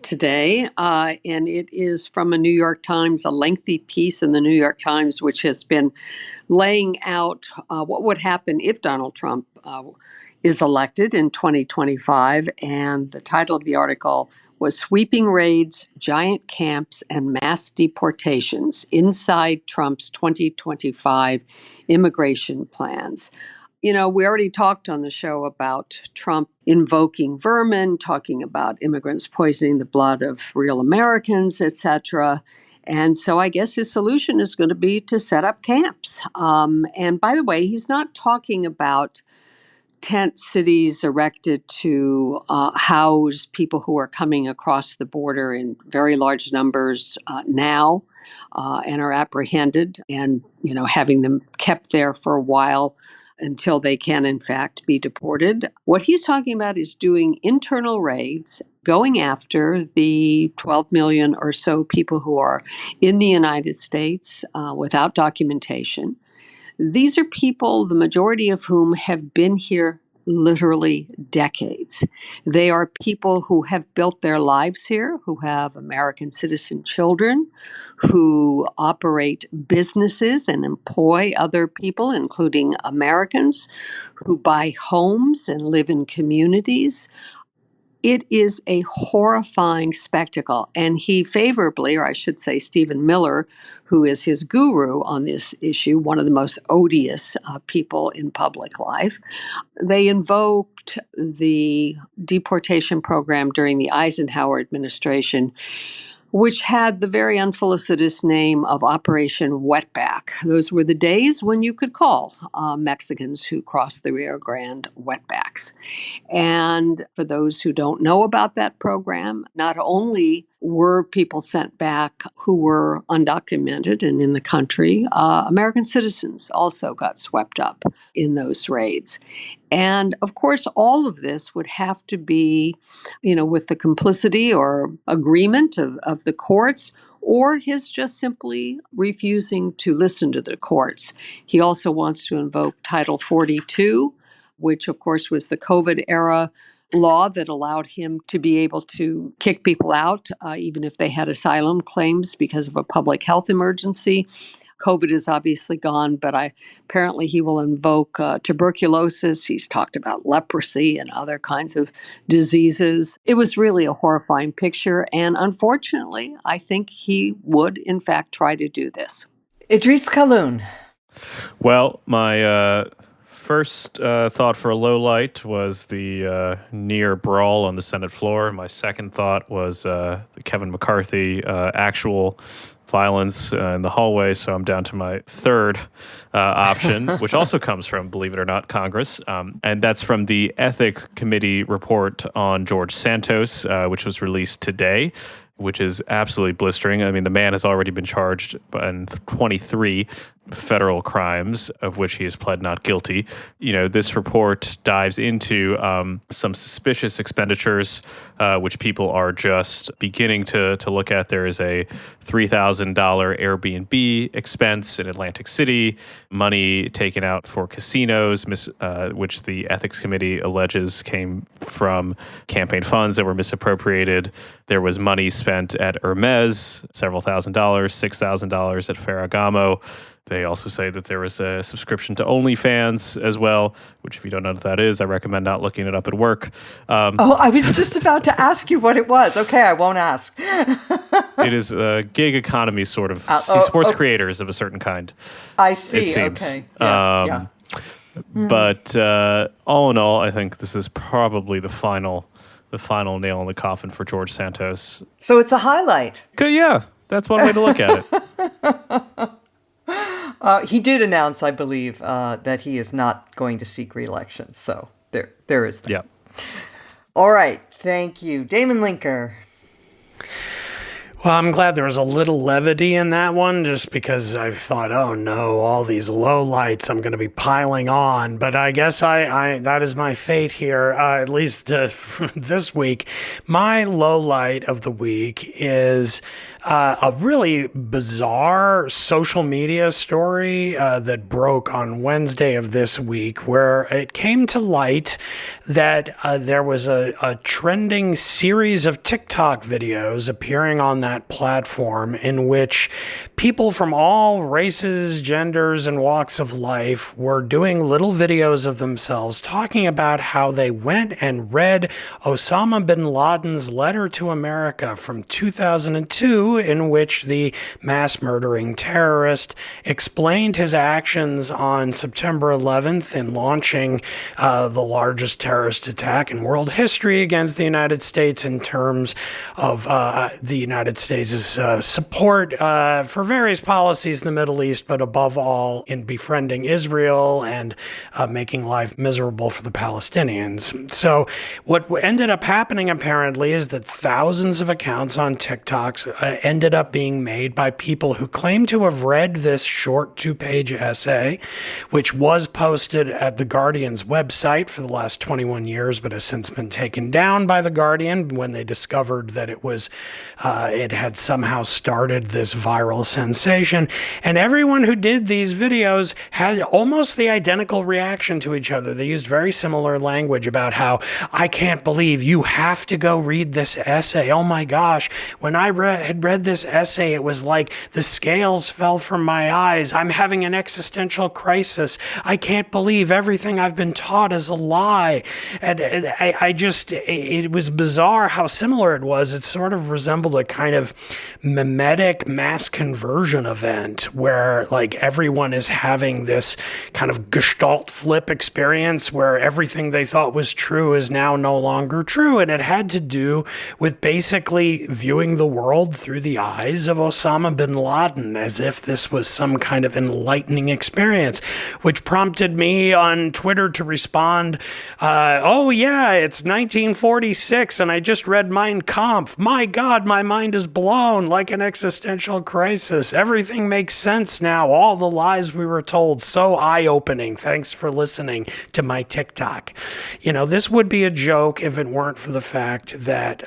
today, and it is from a New York Times, a lengthy piece in the New York Times, which has been laying out what would happen if Donald Trump is elected in 2025. And the title of the article was Sweeping Raids, Giant Camps, and Mass Deportations Inside Trump's 2025 Immigration Plans. We already talked on the show about Trump invoking vermin, talking about immigrants poisoning the blood of real Americans, etc. And so I guess his solution is going to be to set up camps. And by the way, he's not talking about tent cities erected to house people who are coming across the border in very large numbers now and are apprehended, and having them kept there for a while until they can, in fact, be deported. What he's talking about is doing internal raids, going after the 12 million or so people who are in the United States without documentation. These are people, the majority of whom have been here literally decades. They are people who have built their lives here, who have American citizen children, who operate businesses and employ other people, including Americans, who buy homes and live in communities. It is a horrifying spectacle. And he favorably, or I should say Stephen Miller, who is his guru on this issue, one of the most odious people in public life, they invoked the deportation program during the Eisenhower administration, which had the very unfelicitous name of Operation Wetback. Those were the days when you could call Mexicans who crossed the Rio Grande wetbacks. And for those who don't know about that program, not only were people sent back who were undocumented and in the country, American citizens also got swept up in those raids. And of course, all of this would have to be, with the complicity or agreement of the courts, or his just simply refusing to listen to the courts. He also wants to invoke Title 42, which of course was the COVID era law that allowed him to be able to kick people out, even if they had asylum claims because of a public health emergency. COVID is obviously gone, but apparently he will invoke tuberculosis. He's talked about leprosy and other kinds of diseases. It was really a horrifying picture. And unfortunately, I think he would, in fact, try to do this. Idrees Khaloon. Well, my first thought for a low light was the near brawl on the Senate floor. My second thought was the Kevin McCarthy actual violence in the hallway. So I'm down to my third option, which also comes from, believe it or not, Congress. And that's from the Ethics Committee report on George Santos, which was released today, which is absolutely blistering. I mean, the man has already been charged in 23 federal crimes, of which he has pled not guilty. This report dives into some suspicious expenditures, which people are just beginning to look at. There is a $3,000 Airbnb expense in Atlantic City, money taken out for casinos, which the Ethics Committee alleges came from campaign funds that were misappropriated. There was money spent at Hermes, several $1,000s, $6,000 at Ferragamo. They also say that there was a subscription to OnlyFans as well, which if you don't know what that is, I recommend not looking it up at work. I was just about to ask you what it was. Okay, I won't ask. It is a gig economy sort of. He supports creators of a certain kind. I see. It seems. Okay. Yeah. But all in all, I think this is probably the final nail in the coffin for George Santos. So it's a highlight. Yeah. That's one way to look at it. He did announce, I believe, that he is not going to seek re-election. So there is that. Yeah. All right. Thank you. Damon Linker. Well, I'm glad there was a little levity in that one, just because I thought, oh no, all these lowlights I'm going to be piling on. But I guess I that is my fate here, at least this week. My lowlight of the week is a really bizarre social media story that broke on Wednesday of this week, where it came to light that there was a trending series of TikTok videos appearing on that platform in which people from all races, genders, and walks of life were doing little videos of themselves talking about how they went and read Osama bin Laden's letter to America from 2002, in which the mass murdering terrorist explained his actions on September 11th in launching the largest terrorist attack in world history against the United States in terms of the United States' support for various policies in the Middle East, but above all in befriending Israel and making life miserable for the Palestinians. So what ended up happening apparently is that thousands of accounts on TikTok ended up being made by people who claim to have read this short 2-page essay, which was posted at The Guardian's website for the last 21 years, but has since been taken down by The Guardian when they discovered that it had somehow started this viral sensation. And everyone who did these videos had almost the identical reaction to each other. They used very similar language about how, I can't believe you have to go read this essay. Oh my gosh, when I had read this essay, it was like the scales fell from my eyes. I'm having an existential crisis. I can't believe everything I've been taught is a lie. And it was bizarre how similar it was. It sort of resembled a kind of mimetic mass conversion event where like everyone is having this kind of gestalt flip experience where everything they thought was true is now no longer true. And it had to do with basically viewing the world through the eyes of Osama bin Laden, as if this was some kind of enlightening experience, which prompted me on Twitter to respond, oh yeah, it's 1946 and I just read Mein Kampf. My God, my mind is blown like an existential crisis. Everything makes sense now. All the lies we were told. So eye-opening. Thanks for listening to my TikTok. This would be a joke if it weren't for the fact that,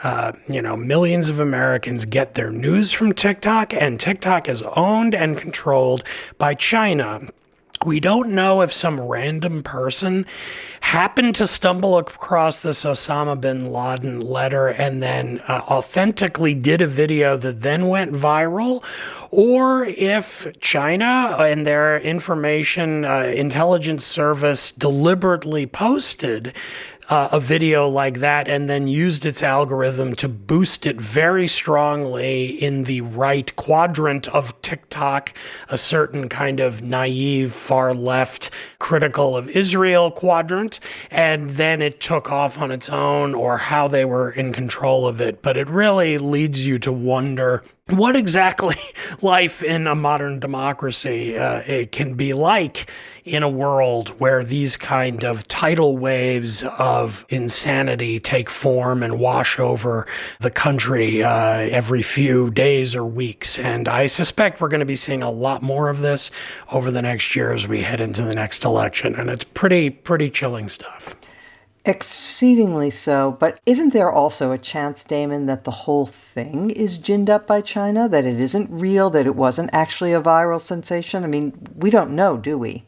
millions of Americans get their news from TikTok, and TikTok is owned and controlled by China. We don't know if some random person happened to stumble across this Osama bin Laden letter and then authentically did a video that then went viral, or if China and their information intelligence service deliberately posted a video like that and then used its algorithm to boost it very strongly in the right quadrant of TikTok, a certain kind of naive, far left, critical of Israel quadrant, and then it took off on its own, or how they were in control of it. But it really leads you to wonder what exactly life in a modern democracy it can be like in a world where these kind of tidal waves of insanity take form and wash over the country every few days or weeks. And I suspect we're going to be seeing a lot more of this over the next year as we head into the next election. And it's pretty chilling stuff. Exceedingly so. But isn't there also a chance, Damon, that the whole thing is ginned up by China, that it isn't real, that it wasn't actually a viral sensation? I mean, we don't know, do we?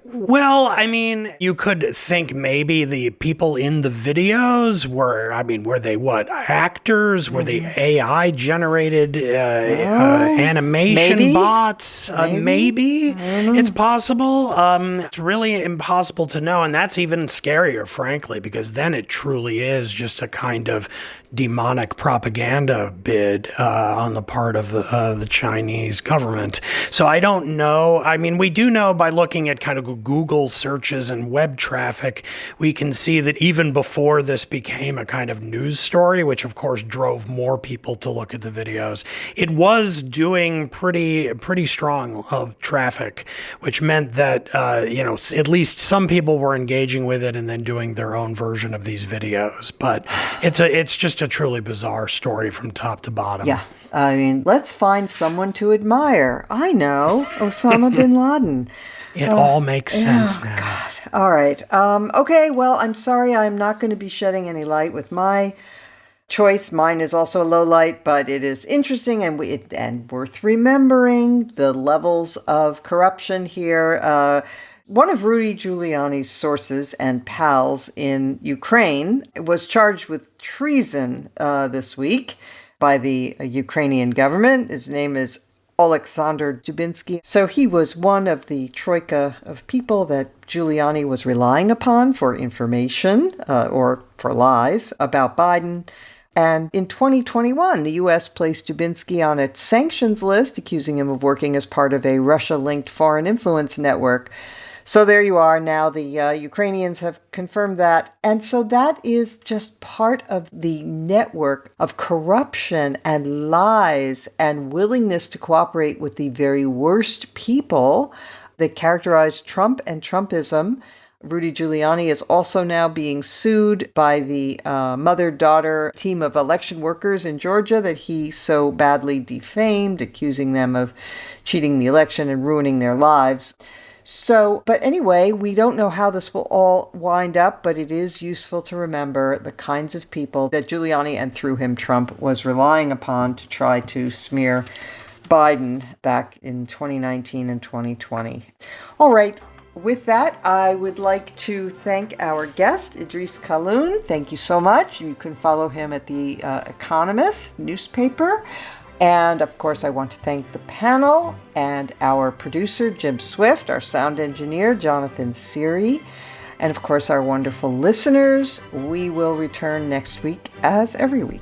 Well, I mean, you could think maybe the people in the videos were they what? Actors? Were they AI generated animation bots? Maybe. It's possible. It's really impossible to know. And that's even scarier, frankly, because then it truly is just a kind of demonic propaganda bid on the part of the Chinese government. So I don't know. I mean, we do know by looking at kind of Google searches and web traffic, we can see that even before this became a kind of news story, which of course drove more people to look at the videos, it was doing pretty strong of traffic, which meant that at least some people were engaging with it and then doing their own version of these videos. But it's just a truly bizarre story from top to bottom. Yeah. I mean, let's find someone to admire. I know, Osama bin Laden. It all makes sense now. God. All right. Okay, well, I'm sorry I'm not going to be shedding any light with my choice. Mine is also a low light, but it is interesting and worth remembering the levels of corruption here. One of Rudy Giuliani's sources and pals in Ukraine was charged with treason this week by the Ukrainian government. His name is Oleksandr Dubinsky. So he was one of the troika of people that Giuliani was relying upon for information or for lies about Biden. And in 2021, the U.S. placed Dubinsky on its sanctions list, accusing him of working as part of a Russia-linked foreign influence network. So there you are. Now the Ukrainians have confirmed that. And so that is just part of the network of corruption and lies and willingness to cooperate with the very worst people that characterize Trump and Trumpism. Rudy Giuliani is also now being sued by the mother-daughter team of election workers in Georgia that he so badly defamed, accusing them of cheating the election and ruining their lives. So, but anyway, we don't know how this will all wind up, but it is useful to remember the kinds of people that Giuliani and through him Trump was relying upon to try to smear Biden back in 2019 and 2020. All right. With that, I would like to thank our guest, Idrees Khaloon. Thank you so much. You can follow him at the Economist newspaper. And of course, I want to thank the panel and our producer, Jim Swift, our sound engineer, Jonathan Seary, and of course, our wonderful listeners. We will return next week as every week.